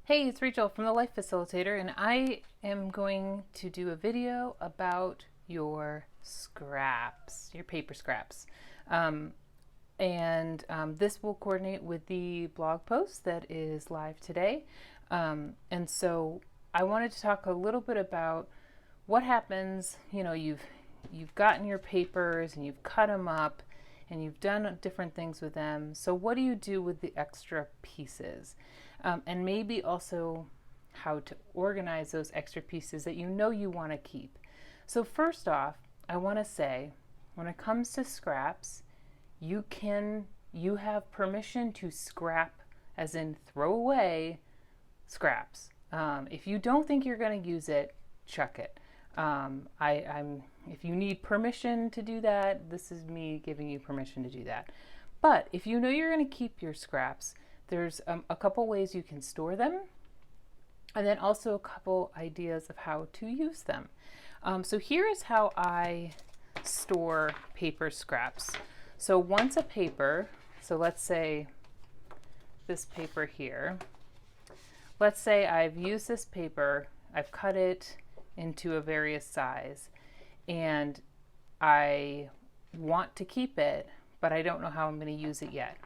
Hey, it's Rachel from the Life Facilitator, and I am going to do a video about your scraps, your paper scraps. This will coordinate with the blog post that is live today. And so I wanted to talk a little bit about what happens. You've gotten your papers and you've cut them up and you've done different things with them. So what do you do with the extra pieces? And maybe also how to organize those extra pieces that you know you want to keep. So first off, I want to say, when it comes to scraps, you have permission to scrap, as in throw away scraps. If you don't think you're going to use it, chuck it. If you need permission to do that, this is me giving you permission to do that. But if you know you're going to keep your scraps, there's a couple ways you can store them, and then also a couple ideas of how to use them. So here is how I store paper scraps. So once a paper, so let's say this paper here, let's say I've used this paper, I've cut it into a various size, and I want to keep it, but I don't know how I'm going to use it yet.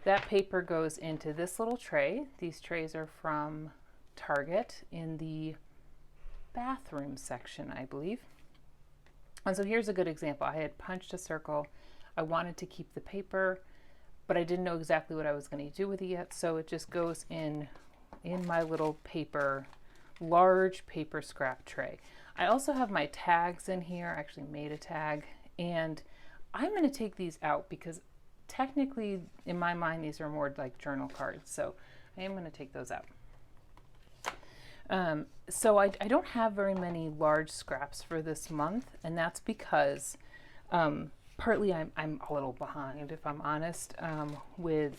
That paper goes into this little tray. These trays are from Target in the bathroom section, I believe. And so here's a good example. I had punched a circle. I wanted to keep the paper, but I didn't know exactly what I was going to do with it yet. So it just goes in my little large paper scrap tray. I also have my tags in here. I actually made a tag, and I'm going to take these out because technically, in my mind, these are more like journal cards, so I am going to take those out. So I don't have very many large scraps for this month, and that's because partly I'm a little behind, if I'm honest, with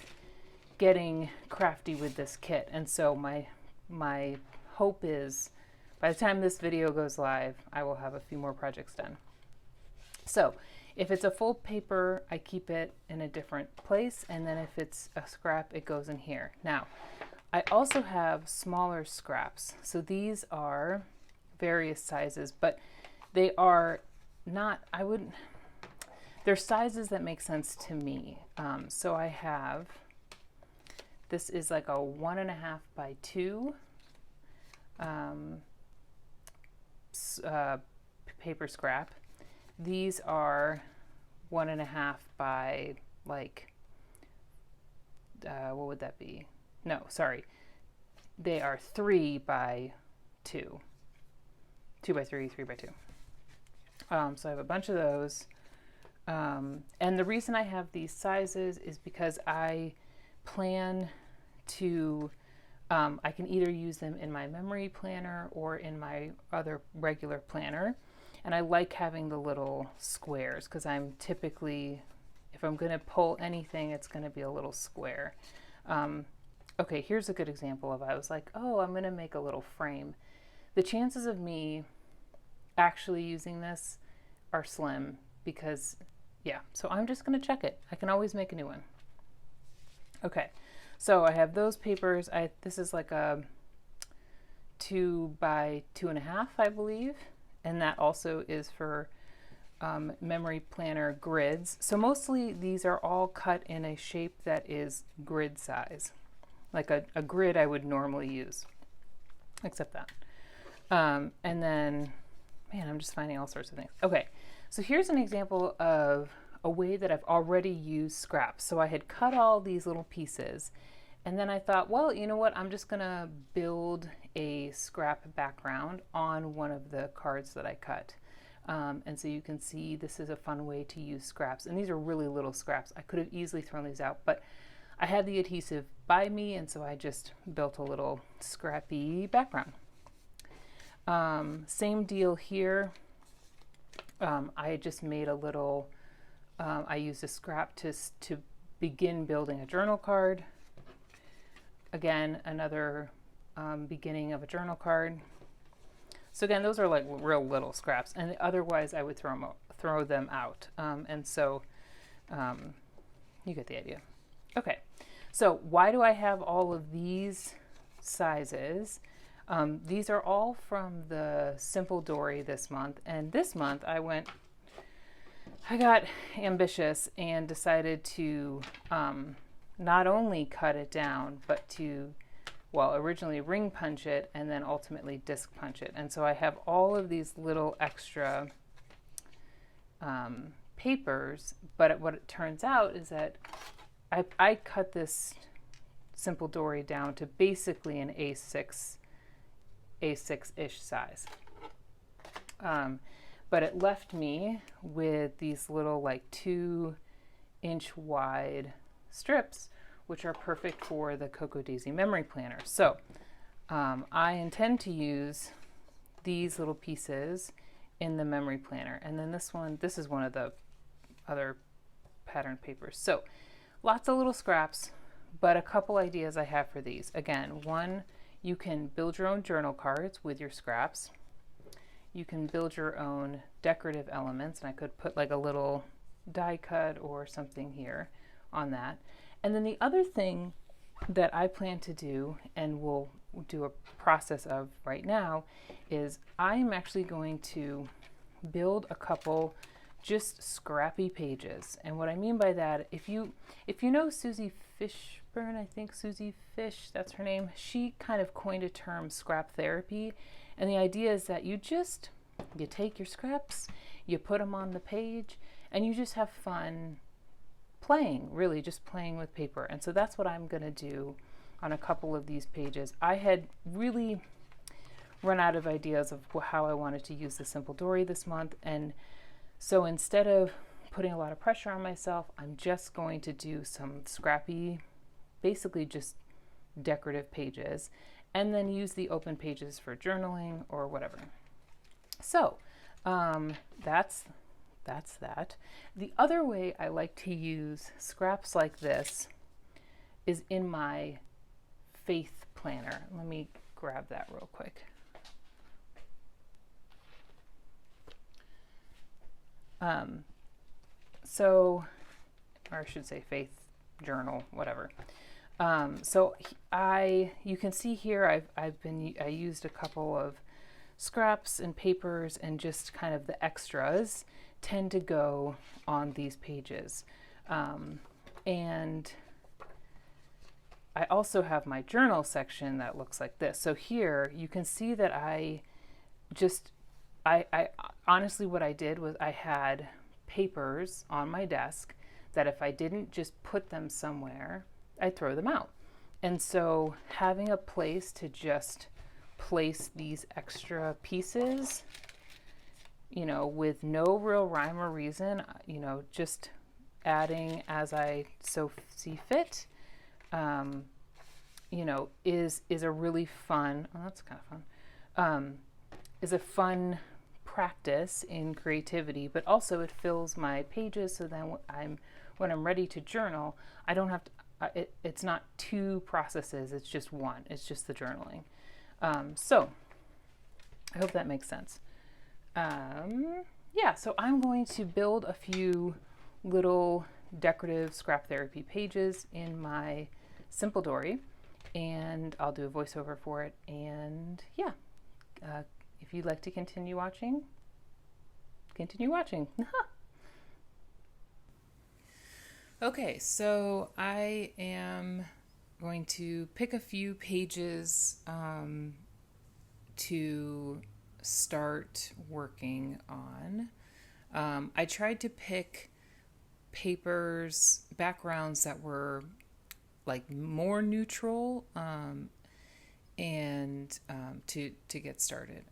getting crafty with this kit. And so my hope is by the time this video goes live, I will have a few more projects done. So if it's a full paper, I keep it in a different place, and then if it's a scrap, it goes in here. Now, I also have smaller scraps. So these are various sizes, but they are not, they're sizes that make sense to me. So I have, this is like a 1.5 by 2 paper scrap. These are 1.5 by what would that be? No, sorry. They are 3 by 2. 2 by 3, 3 by 2. So I have a bunch of those. And the reason I have these sizes is because I plan to, I can either use them in my memory planner or in my other regular planner. And I like having the little squares because I'm typically, if I'm going to pull anything, it's going to be a little square. Okay, here's a good example of, I was like, oh, I'm going to make a little frame. The chances of me actually using this are slim because, yeah, so I'm just going to check it. I can always make a new one. Okay, so I have those papers. This is like a 2 by 2.5, I believe. And that also is for memory planner grids. So mostly these are all cut in a shape that is grid size, like a grid I would normally use, except that. And then, man, I'm just finding all sorts of things. Okay, so here's an example of a way that I've already used scraps. So I had cut all these little pieces, and then I thought, well, you know what, I'm just gonna build a scrap background on one of the cards that I cut. And so you can see this is a fun way to use scraps. And these are really little scraps. I could have easily thrown these out, but I had the adhesive by me, and so I just built a little scrappy background. Same deal here. I just made a little, I used a scrap to begin building a journal card. Again, another beginning of a journal card. So again, those are like real little scraps, and otherwise I would throw them out. And so you get the idea. Okay, so why do I have all of these sizes. These are all from the Simple Dory this month. And this month I got ambitious and decided to not only cut it down, but to, well, originally ring punch it and then ultimately disc punch it. And so I have all of these little extra papers, but what it turns out is that I cut this Simple Dory down to basically an A6-ish size. But it left me with these little like 2-inch wide strips, which are perfect for the Cocoa Daisy memory planner. So I intend to use these little pieces in the memory planner. And then this is one of the other pattern papers. So lots of little scraps, but a couple ideas I have for these. Again, one, you can build your own journal cards with your scraps. You can build your own decorative elements, and I could put like a little die cut or something here on that. And then the other thing that I plan to do, and we'll do a process of right now, is I'm actually going to build a couple just scrappy pages. And what I mean by that, if you know Susie Fishburne, I think Susie Fish, that's her name, she kind of coined a term, scrap therapy. And the idea is that you take your scraps, you put them on the page, and you just have fun playing, really just playing with paper. And so that's what I'm going to do on a couple of these pages. I had really run out of ideas of how I wanted to use the Simple Dory this month. And so instead of putting a lot of pressure on myself, I'm just going to do some scrappy, basically just decorative pages, and then use the open pages for journaling or whatever. So that's that. The other way I like to use scraps like this is in my faith planner. Let me grab that real quick. Or I should say faith journal, whatever. You can see here I used a couple of scraps and papers, and just kind of the extras tend to go on these pages. And I also have my journal section that looks like this. So here you can see that I honestly, what I did was I had papers on my desk that if I didn't just put them somewhere, I'd throw them out. And so having a place to just place these extra pieces, with no real rhyme or reason, just adding as I so see fit, is a really fun, that's kind of fun, is a fun practice in creativity, but also it fills my pages so then when I'm ready to journal, I don't have to, it's not two processes, it's just one, it's just the journaling. So I hope that makes sense. So I'm going to build a few little decorative scrap therapy pages in my Simple Dory, and I'll do a voiceover for it. And if you'd like to continue watching, continue watching. Okay, so I am going to pick a few pages to start working on. I tried to pick backgrounds that were like more neutral, and to get started.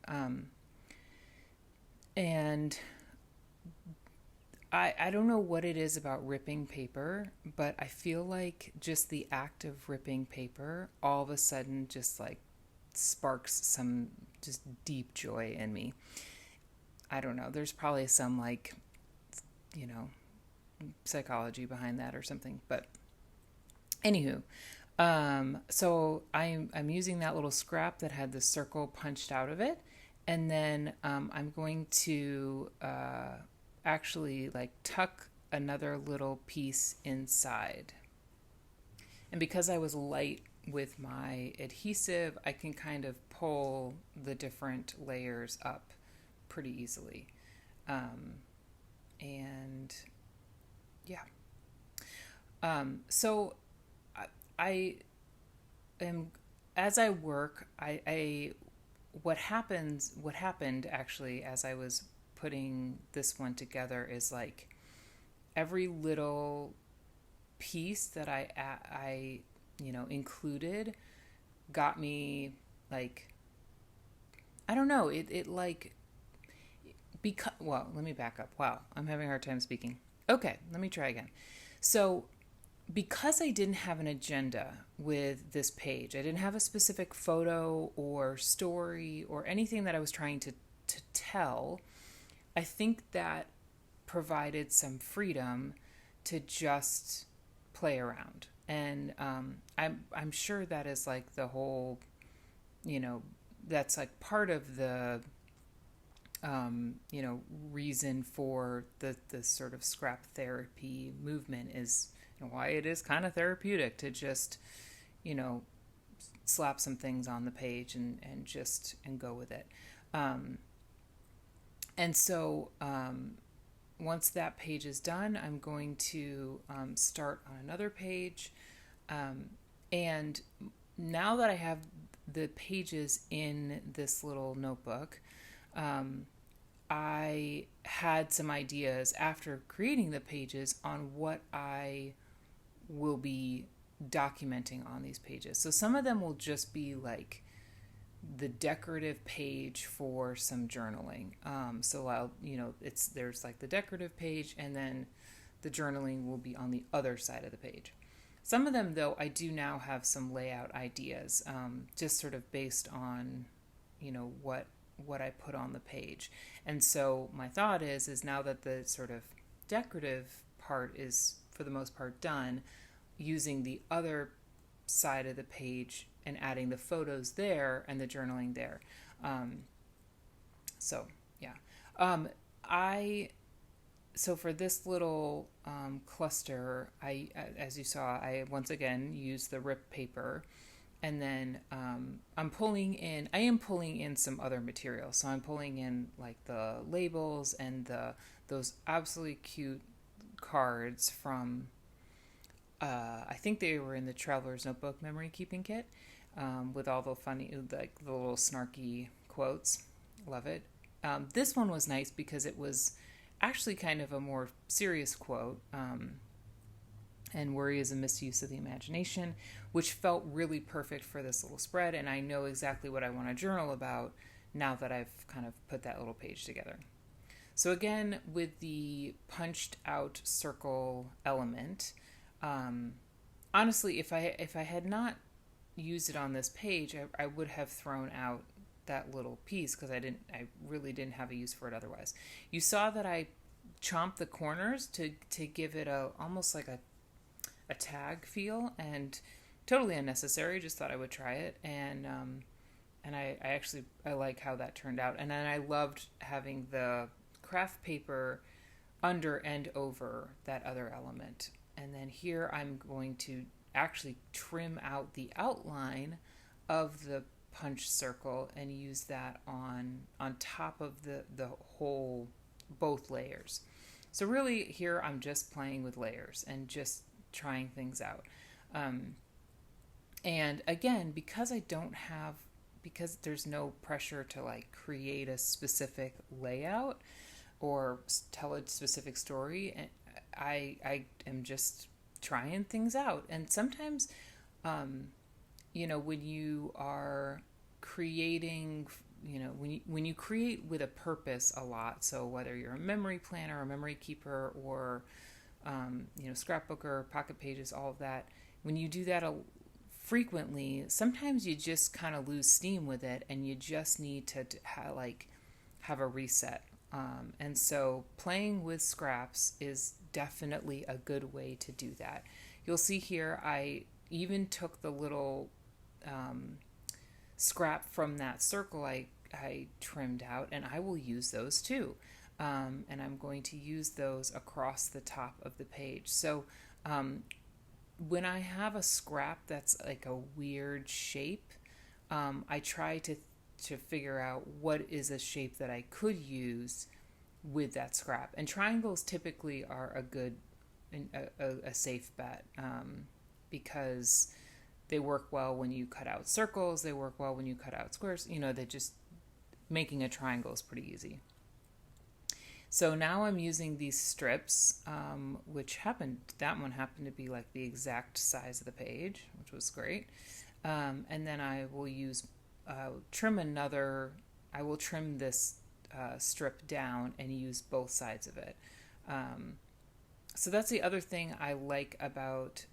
And I don't know what it is about ripping paper, but I feel like just the act of ripping paper all of a sudden just like sparks some just deep joy in me. I don't know. There's probably some psychology behind that or something. But anywho, so I'm using that little scrap that had the circle punched out of it, and then I'm going to actually tuck another little piece inside. And because I was light with my adhesive, I can kind of pull the different layers up pretty easily. And yeah. So I am, as I work, I what happened actually as I was putting this one together is like every little piece that I included got me like, I don't know, it like, because, well, let me back up. Wow, I'm having a hard time speaking. Okay, let me try again. So because I didn't have an agenda with this page, I didn't have a specific photo or story or anything that I was trying to tell, I think that provided some freedom to just play around. And I'm sure that is like the whole, that's like part of the reason for the sort of scrap therapy movement is, why it is kind of therapeutic to just, slap some things on the page and go with it. And so once that page is done, I'm going to start on another page. And now that I have the pages in this little notebook, I had some ideas after creating the pages on what I will be documenting on these pages. So some of them will just be like the decorative page for some journaling. So there's like the decorative page, and then the journaling will be on the other side of the page. Some of them, though, I do now have some layout ideas, just sort of based on, what I put on the page. And so my thought is now that the sort of decorative part is for the most part done, using the other side of the page and adding the photos there and the journaling there. So for this little cluster, as you saw, I once again used the rip paper. And then I am pulling in some other material. So I'm pulling in like the labels and those absolutely cute cards from, I think they were in the Traveler's Notebook memory keeping kit, with all the funny, like the little snarky quotes. Love it. This one was nice because it was actually kind of a more serious quote. And worry is a misuse of the imagination, which felt really perfect for this little spread. And I know exactly what I want to journal about now that I've kind of put that little page together. So again, with the punched out circle element, honestly, if I had not used it on this page, I would have thrown out that little piece because I really didn't have a use for it otherwise. You saw that I chomped the corners to give it almost like a tag feel, and totally unnecessary. Just thought I would try it, and I like how that turned out. And then I loved having the craft paper under and over that other element. And then here I'm going to actually trim out the outline of the punch circle and use that on top of the whole, both layers. So really here I'm just playing with layers and just trying things out. And again, because there's no pressure to like create a specific layout or tell a specific story, I am just trying things out. And sometimes, when you are creating, when you create with a purpose a lot, so whether you're a memory planner, a memory keeper, or scrapbooker, pocket pages, all of that, when you do that frequently, sometimes you just kind of lose steam with it, and you just need to have a reset. And so playing with scraps is definitely a good way to do that. You'll see here I even took the little scrap from that circle I trimmed out, and I will use those too. And I'm going to use those across the top of the page. So when I have a scrap that's like a weird shape, I try to figure out what is a shape that I could use with that scrap. And triangles typically are a good, a safe bet, because they work well when you cut out circles. They work well when you cut out squares. You know, they just, making a triangle is pretty easy. So now I'm using these strips, that one happened to be like the exact size of the page, which was great. And then I will trim this strip down and use both sides of it. So that's the other thing I like about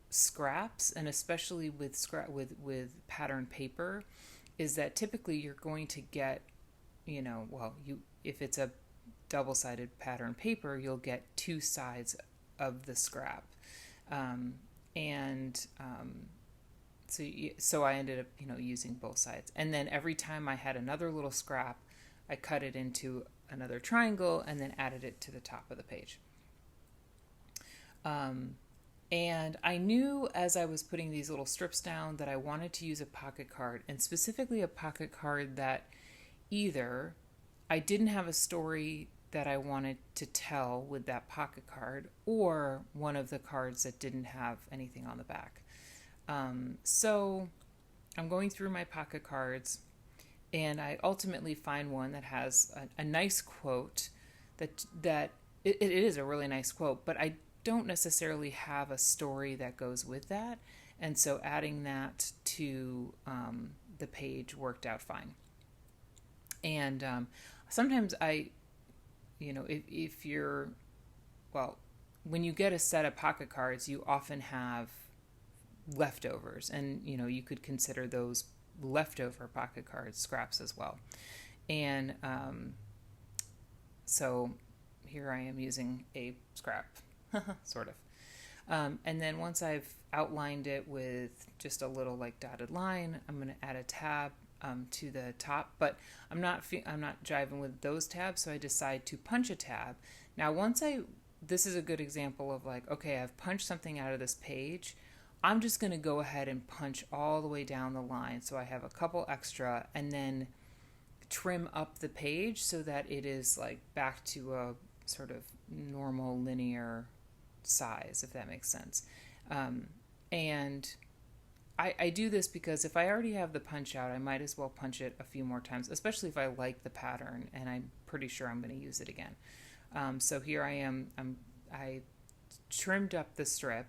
scraps, and especially with pattern paper, is that typically you're going to get, if it's a double-sided pattern paper, you'll get two sides of the scrap, so I ended up using both sides. And then every time I had another little scrap, I cut it into another triangle and then added it to the top of the page. And I knew as I was putting these little strips down that I wanted to use a pocket card, and specifically a pocket card that either I didn't have a story that I wanted to tell with that pocket card, or one of the cards that didn't have anything on the back. So I'm going through my pocket cards, and I ultimately find one that has a nice quote that it is a really nice quote, but I don't necessarily have a story that goes with that. And so adding that to the page worked out fine. And sometimes when you get a set of pocket cards, you often have leftovers, and you could consider those leftover pocket cards scraps as well. And so here I am using a scrap, sort of. And then once I've outlined it with just a little like dotted line, I'm going to add a tab to the top, but I'm not jiving with those tabs, so I decide to punch a tab. Now this is a good example of like, okay, I've punched something out of this page. I'm just going to go ahead and punch all the way down the line, so I have a couple extra, and then trim up the page so that it is like back to a sort of normal linear size, if that makes sense. And I do this because if I already have the punch out, I might as well punch it a few more times, especially if I like the pattern and I'm pretty sure I'm going to use it again. So here I am. I trimmed up the strip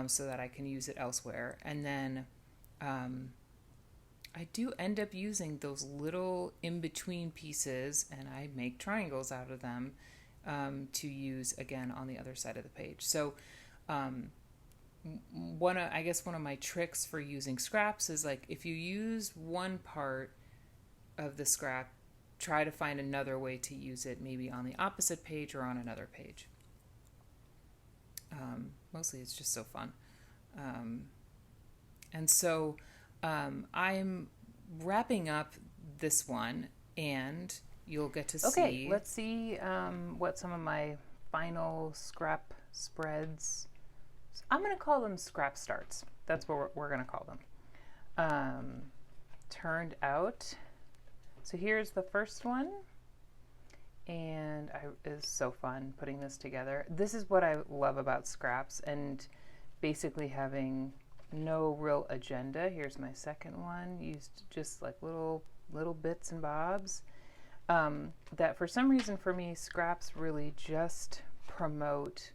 so that I can use it elsewhere. And then I do end up using those little in-between pieces, and I make triangles out of them to use again on the other side of the page. So one of my tricks for using scraps is like, if you use one part of the scrap, try to find another way to use it, maybe on the opposite page or on another page. Mostly it's just so fun. And so I'm wrapping up this one, and you'll get to see. Okay, let's see what some of my final scrap spreads, I'm going to call them scrap starts. That's what we're going to call them. Turned out. So here's the first one. And it's so fun putting this together. This is what I love about scraps, and basically having no real agenda. Here's my second one. Used just like little bits and bobs. That for some reason for me, scraps really just promote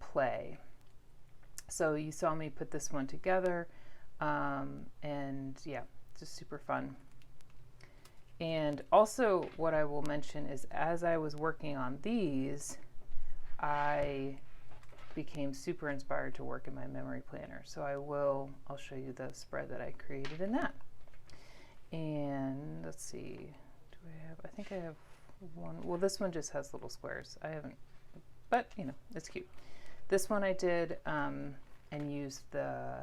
play. So you saw me put this one together, and yeah, just super fun. And also what I will mention is, as I was working on these, I became super inspired to work in my memory planner. So I'll show you the spread that I created in that. And let's see, I think I have one. Well, this one just has little squares. I haven't, but it's cute. This one I did and used the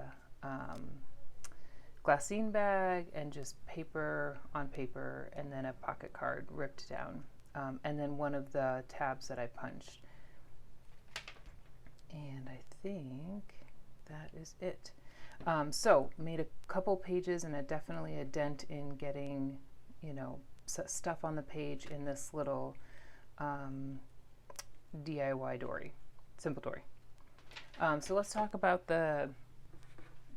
glassine bag and just paper on paper, and then a pocket card ripped down, and then one of the tabs that I punched. And I think that is it. So made a couple pages and definitely a dent in getting, you know, stuff on the page in this little DIY dory, simple dory. So let's talk about the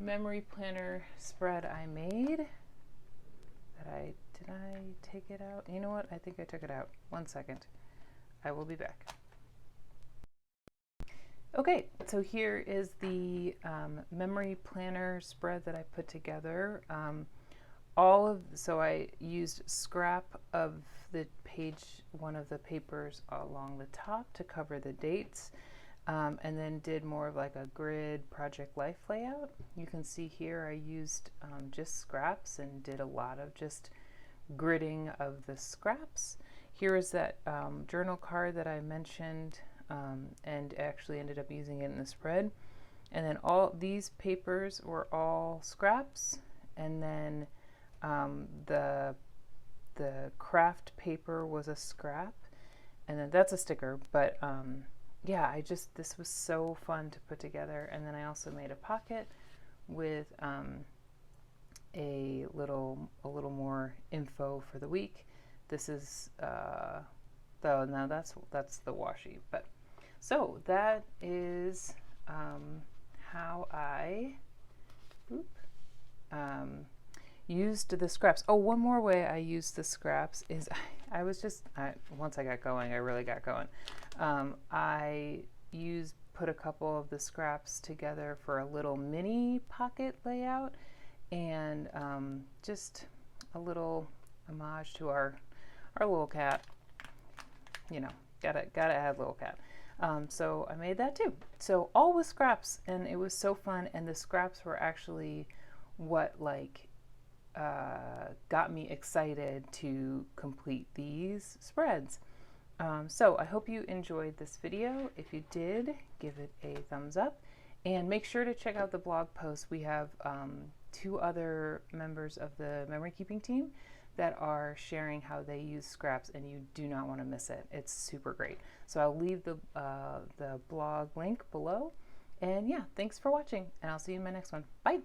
memory planner spread I made. Did I take it out? You know what? I think I took it out. 1 second. I will be back. Okay, so here is the memory planner spread that I put together. So I used scrap of the page, one of the papers along the top to cover the dates, and then did more of like a grid project life layout. You can see here I used just scraps and did a lot of just gridding of the scraps. Here is that journal card that I mentioned, and actually ended up using it in the spread. And then all these papers were all scraps, and then the craft paper was a scrap, and then that's a sticker. But yeah, this was so fun to put together. And then I also made a pocket with a little more info for the week. This is though now that's the washi. But so that is how I used the scraps. Oh, one more way I used the scraps is once I got going, I really got going. I put a couple of the scraps together for a little mini pocket layout, and just a little homage to our little cat. You know, gotta add little cat. So I made that too. So all with scraps, and it was so fun. And the scraps were actually what got me excited to complete these spreads. So I hope you enjoyed this video. If you did, give it a thumbs up, and make sure to check out the blog post. We have 2 other members of the memory keeping team that are sharing how they use scraps, and you do not want to miss it. It's super great. So I'll leave the blog link below. And yeah, thanks for watching, and I'll see you in my next one. Bye.